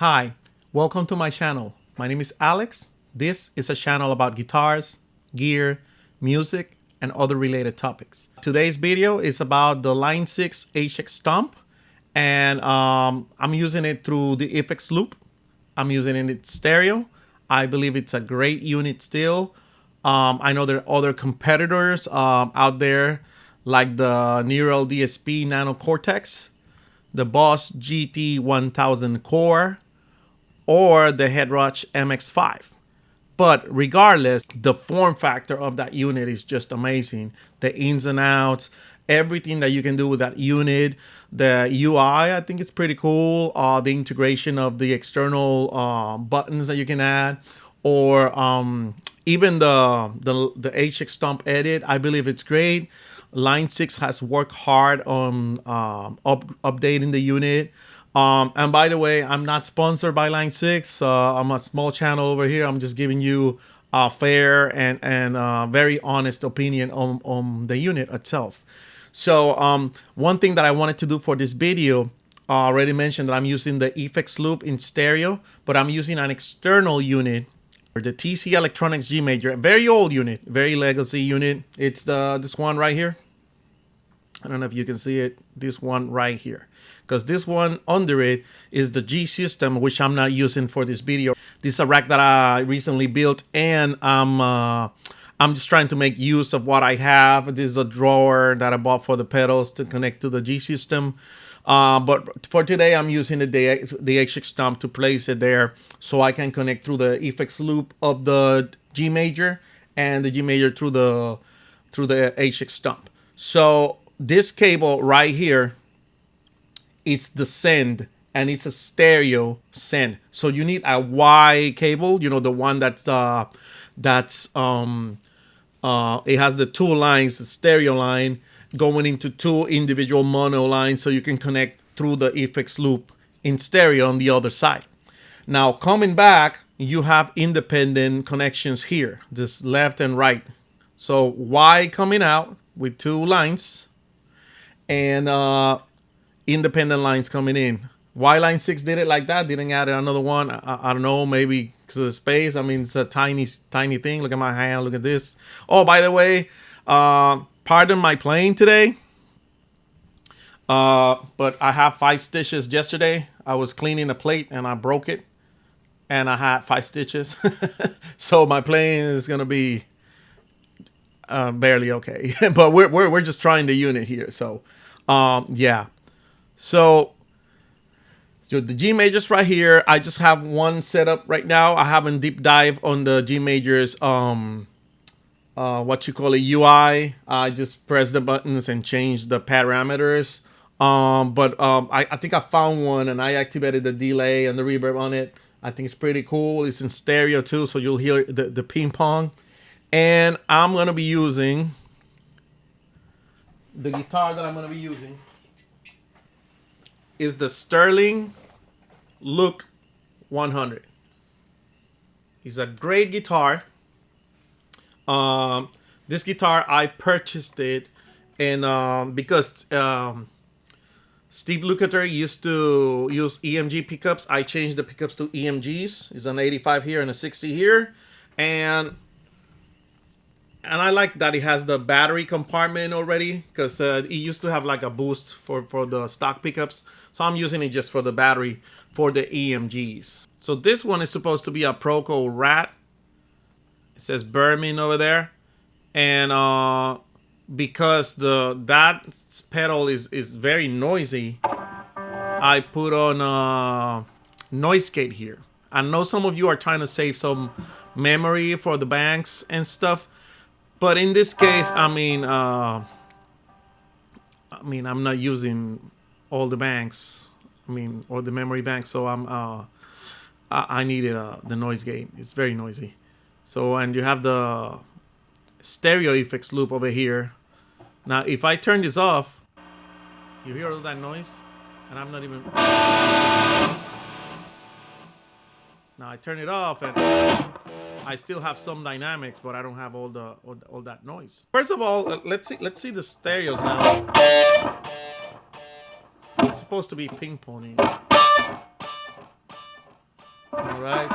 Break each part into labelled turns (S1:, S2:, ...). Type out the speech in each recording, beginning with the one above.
S1: Hi, welcome to my channel. My name is Alex. This is a channel about guitars, gear, music, and other related topics. Today's video is about the Line 6 HX Stomp, and I'm using it through the FX loop. I'm using it in stereo. I believe it's a great unit still. I know there are other competitors out there like the Neural DSP Nano Cortex, the Boss GT 1000 Core, or the Headrush MX5. But regardless, the form factor of that unit is just amazing. The ins and outs, everything that you can do with that unit. The UI, I think it's pretty cool. The integration of the external buttons that you can add, or even the HX Stomp edit, I believe it's great. Line 6 has worked hard on updating the unit. And by the way, I'm not sponsored by Line 6. I'm a small channel over here. I'm just giving you a fair and very honest opinion on the unit itself. So one thing that I wanted to do for this video, I already mentioned that I'm using the FX loop in stereo, but I'm using an external unit, the TC Electronics G Major, a very old unit, very legacy unit. It's this one right here. I don't know if you can see it, this one right here. Because this one under it is the G system, which I'm not using for this video. This is a rack that I recently built, and I'm just trying to make use of what I have. This is a drawer that I bought for the pedals to connect to the G system. But for today, I'm using the HX Stomp to place it there so I can connect through the FX loop of the G Major and the G Major through the HX Stomp. So this cable right here, it's the send, and it's a stereo send. So you need a Y cable, you know, the one it has the two lines, the stereo line going into two individual mono lines, so you can connect through the FX loop in stereo on the other side. Now coming back, you have independent connections here, just left and right. So Y coming out with two lines, and independent lines coming in. Why Line 6 did it like that? Didn't add another one? I don't know, maybe because of the space. I mean, it's a tiny thing. Look at my hand, look at this. Oh, by the way, pardon my playing today, but I have 5 stitches yesterday. I was cleaning a plate and I broke it, and I had 5 stitches. So my playing is gonna be barely okay. But we're just trying the unit here. So yeah. So the G Majors right here, I just have one set up right now. I haven't deep dive on the G Majors what you call a UI. I just press the buttons and change the parameters. I think I found one, and I activated the delay and the reverb on it. I think it's pretty cool. It's in stereo too, so you'll hear the ping pong. And I'm gonna be using the guitar that I'm gonna be using is the Sterling Look 100. It's a great guitar. This guitar, I purchased it, and because Steve Lukather used to use EMG pickups, I changed the pickups to EMGs. It's an 85 here and a 60 here, and I like that it has the battery compartment already, because it used to have like a boost for the stock pickups. So I'm using it just for the battery for the EMGs. So this one is supposed to be a Proco Rat. It says Bermin over there. And because that pedal is very noisy, I put on noise gate here. I know some of you are trying to save some memory for the banks and stuff. But in this case, I mean, I'm not using all the banks, or the memory banks. So I needed the noise gate. It's very noisy. So, and you have the stereo FX loop over here. Now, if I turn this off, you hear all that noise, and I'm not even. Now I turn it off, and I still have some dynamics, but I don't have all that noise. First of all, let's see the stereos now. It's supposed to be ping ponging. All right.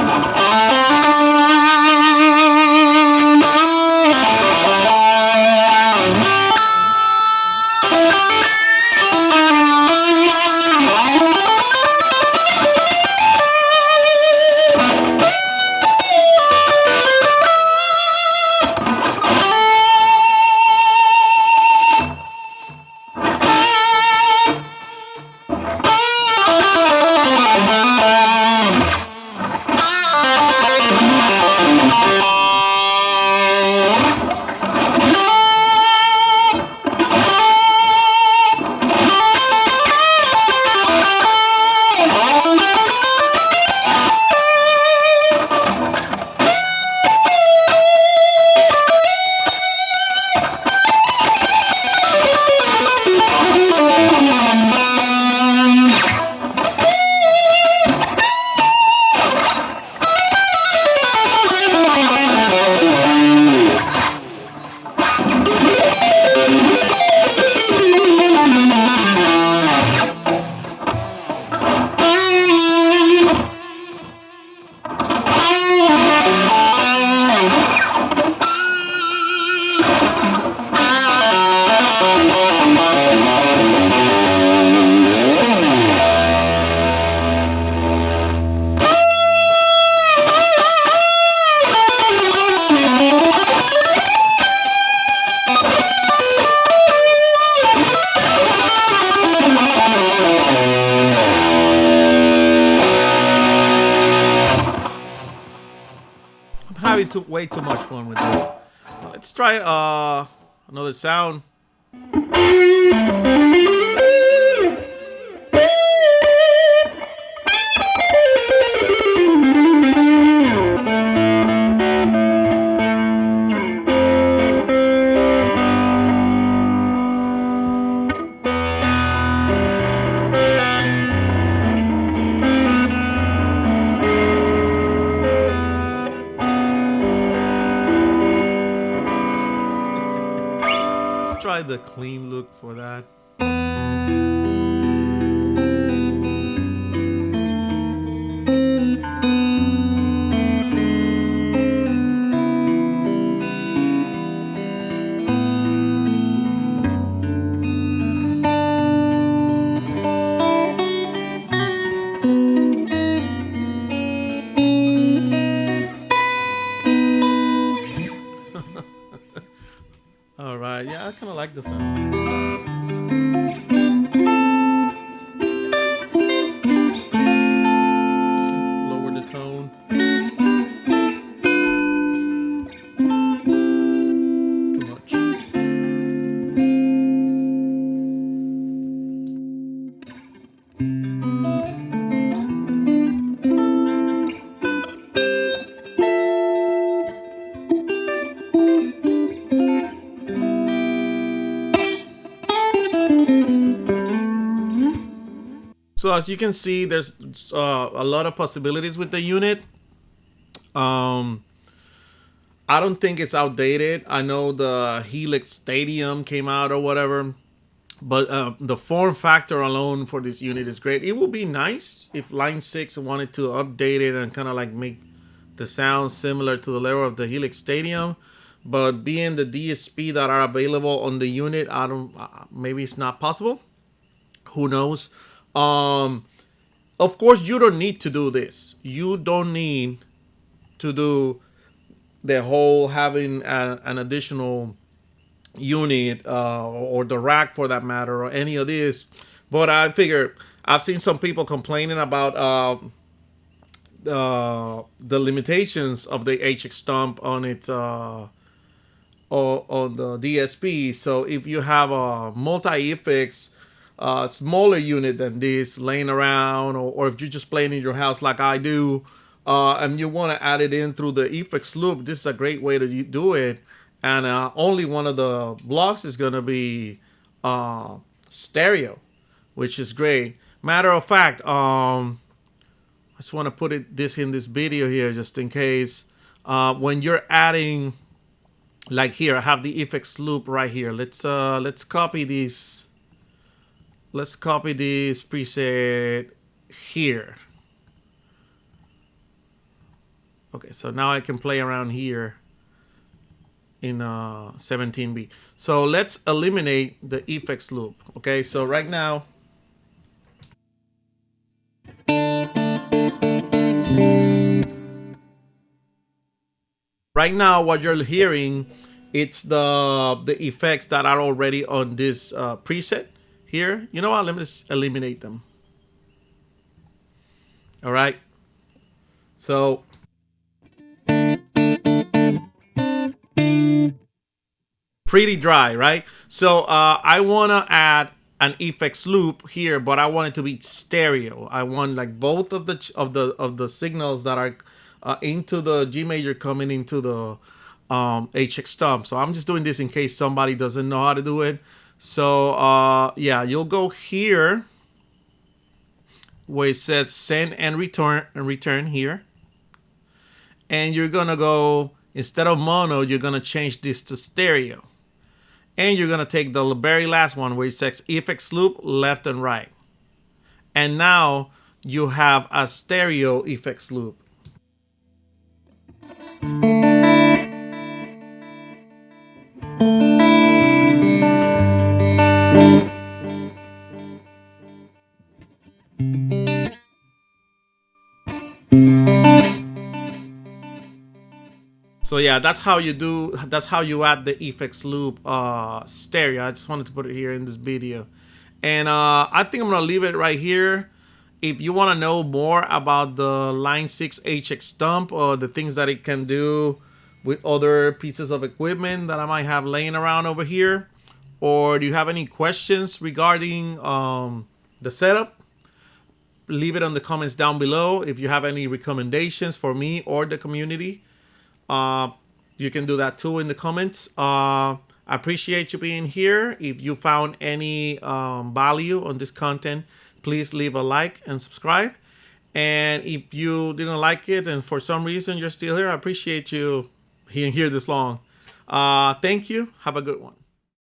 S1: I'm having way too much fun with this. Let's try another sound. Let's try the clean look for that. All right, yeah, I kind of like the sound. Lower the tone. Too much. So as you can see, there's a lot of possibilities with the unit. Um, I don't think it's outdated. I know the Helix Stadium came out or whatever, but the form factor alone for this unit is great. It would be nice if Line 6 wanted to update it and kind of like make the sound similar to the level of the Helix Stadium. But being the DSP that are available on the unit, I don't. Maybe it's not possible. Who knows? Um, of course, you don't need to do this. You don't need to do the whole having an additional unit or the rack for that matter or any of this. But I figure I've seen some people complaining about the limitations of the HX Stomp on its on the DSP. So if you have a multi-effects smaller unit than this laying around, or if you're just playing in your house like I do, and you want to add it in through the effects loop, this is a great way to do it. And only one of the blocks is going to be stereo, which is great. Matter of fact, I just want to put this in this video here just in case. When you're adding, like here, I have the effects loop right here. Let's copy this. Let's copy this preset here. Okay, so now I can play around here in 17B. So let's eliminate the effects loop. Okay, so right now, what you're hearing, it's the effects that are already on this preset here. You know what? Let me just eliminate them. All right. So pretty dry, right? So I want to add an effects loop here, but I want it to be stereo. I want like both of the signals that are into the G major coming into the HX Stomp. So I'm just doing this in case somebody doesn't know how to do it. So yeah, you'll go here where it says send and return here, and you're gonna go, instead of mono, you're gonna change this to stereo. And you're going to take the very last one where it says effects loop left and right. And now you have a stereo effects loop. So yeah, that's how you add the effects loop stereo. I just wanted to put it here in this video. And I think I'm gonna leave it right here. If you want to know more about the Line 6 HX Stomp or the things that it can do with other pieces of equipment that I might have laying around over here, or do you have any questions regarding the setup, leave it on the comments down below. If you have any recommendations for me or the community, you can do that too in the comments. I appreciate you being here. If you found any value on this content, please leave a like and subscribe. And if you didn't like it and for some reason you're still here, I appreciate you being here this long. Thank you. Have a good one.